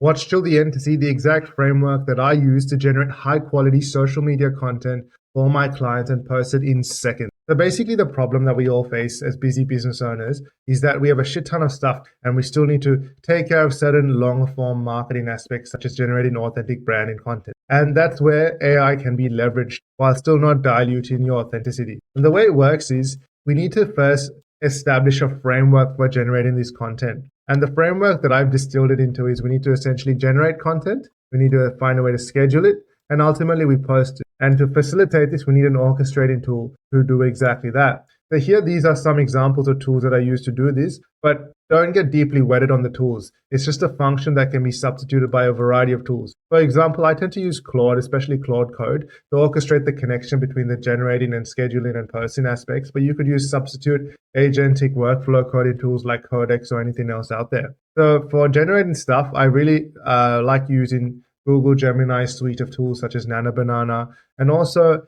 Watch till the end to see the exact framework that I use to generate high quality social media content for my clients and post it in seconds. So basically the problem that we all face as busy business owners is that we have a shit ton of stuff and we still need to take care of certain long form marketing aspects such as generating authentic branding content. And that's where AI can be leveraged while still not diluting your authenticity. And the way it works is we need to first establish a framework for generating this content. And the framework that I've distilled it into is we need to essentially generate content, we need to find a way to schedule it, and ultimately we post it. And to facilitate this, we need an orchestrating tool to do exactly that. So here, these are some examples of tools that I use to do this, but don't get deeply wedded on the tools. It's just a function that can be substituted by a variety of tools. For example, I tend to use Claude, especially Claude Code, to orchestrate the connection between the generating and scheduling and posting aspects, but you could use substitute agentic workflow coding tools like Codex or anything else out there. So for generating stuff, I really like using Google Gemini suite of tools such as Nano Banana, and also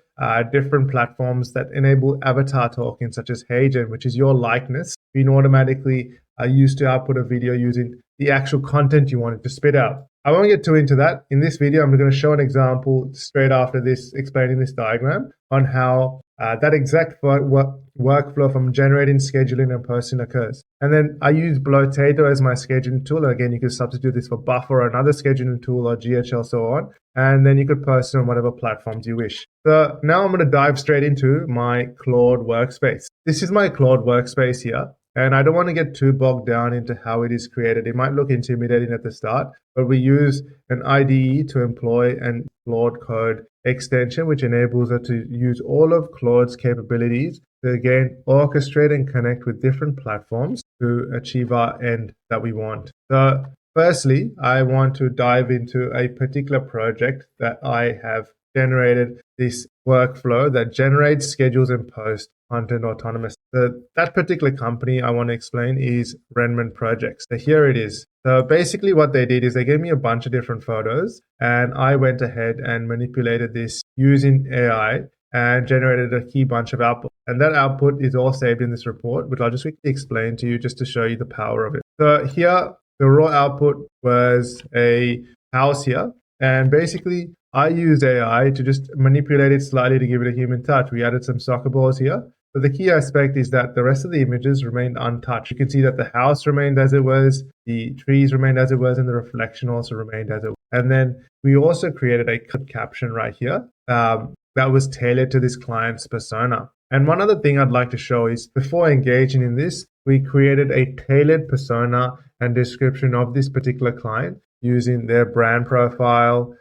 different platforms that enable avatar talking such as HeyGen, which is your likeness being automatically used to output a video using the actual content you wanted to spit out. I won't get too into that. In this video, I'm going to show an example straight after this, explaining this diagram on how that exact workflow from generating, scheduling, and posting occurs. And then I use Blotato as my scheduling tool. Again, you can substitute this for Buffer or another scheduling tool or GHL, so on. And then you could post it on whatever platforms you wish. So now I'm going to dive straight into my Claude workspace. This is my Claude workspace here. And I don't want to get too bogged down into how it is created. It might look intimidating at the start, but we use an IDE to employ an Claude Code extension, which enables us to use all of Claude's capabilities to again orchestrate and connect with different platforms to achieve our end that we want. So firstly, I want to dive into a particular project that I have generated this workflow that generates, schedules, and posts content autonomous. So that particular company I want to explain is Renman Projects. So here it is. So basically what they did is they gave me a bunch of different photos, and I went ahead and manipulated this using AI and generated a key bunch of output. And that output is all saved in this report, which I'll just quickly explain to you just to show you the power of it. So here, the raw output was a house here. And basically, I used AI to just manipulate it slightly to give it a human touch. We added some soccer balls here. But the key aspect is that the rest of the images remained untouched. You can see that the house remained as it was, the trees remained as it was, and the reflection also remained as it was. And then we also created a caption right here that was tailored to this client's persona. And one other thing I'd like to show is before engaging in this, we created a tailored persona and description of this particular client using their brand profile,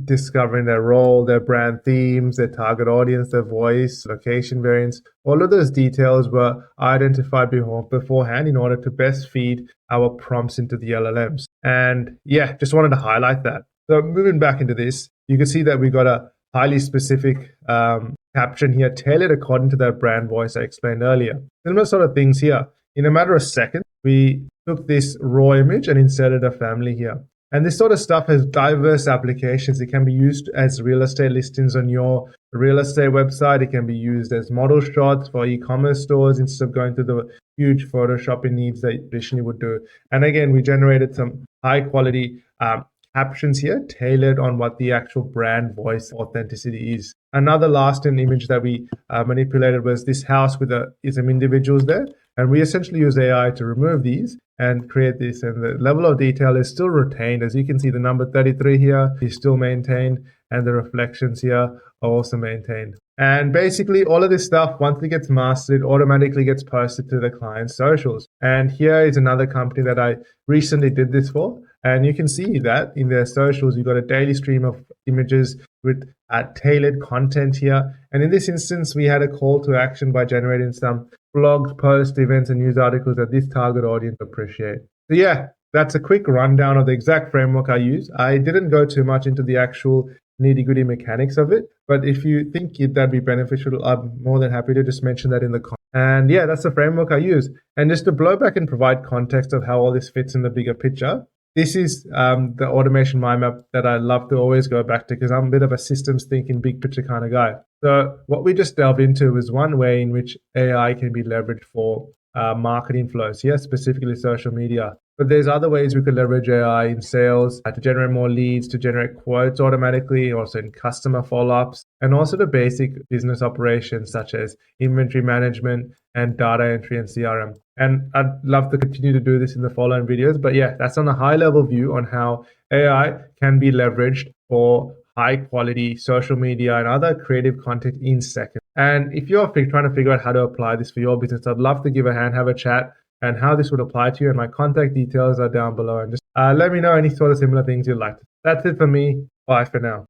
discovering their role, their brand themes, their target audience, their voice, location variants. All of those details were identified beforehand in order to best feed our prompts into the LLMs. And yeah, just wanted to highlight that. So moving back into this, you can see that we got a highly specific caption here tailored according to that brand voice I explained earlier. Similar sort of things here. In a matter of seconds, we took this raw image and inserted a family here. And this sort of stuff has diverse applications. It can be used as real estate listings on your real estate website. It can be used as model shots for e-commerce stores instead of going through the huge photoshopping needs that you traditionally would do. And again, we generated some high quality captions here tailored on what the actual brand voice authenticity is. Another lasting image that we manipulated was this house with some individuals there. And we essentially use AI to remove these and create this. And the level of detail is still retained. As you can see, the number 33 here is still maintained, and the reflections here are also maintained. And basically, all of this stuff, once it gets mastered, it automatically gets posted to the client's socials. And here is another company that I recently did this for. And you can see that in their socials, you've got a daily stream of images with tailored content here. And in this instance, we had a call to action by generating some blogs, posts, events, and news articles that this target audience appreciate. So yeah, that's a quick rundown of the exact framework I use. I didn't go too much into the actual nitty-gritty mechanics of it, but if you think that'd be beneficial, I'm more than happy to just mention that in the comments. And yeah, that's the framework I use. And just to blow back and provide context of how all this fits in the bigger picture, this is the automation mind map that I love to always go back to because I'm a bit of a systems thinking, big picture kind of guy. So what we just delved into is one way in which AI can be leveraged for marketing flows, specifically social media. But there's other ways we could leverage AI in sales to generate more leads, to generate quotes automatically, also in customer follow-ups, and also the basic business operations such as inventory management and data entry and CRM. And I'd love to continue to do this in the following videos. But yeah, that's on a high level view on how AI can be leveraged for high quality social media and other creative content in seconds. And if you're trying to figure out how to apply this for your business, I'd love to give a hand, have a chat, and how this would apply to you. And my contact details are down below. And just let me know any sort of similar things you'd like. That's it for me. Bye for now.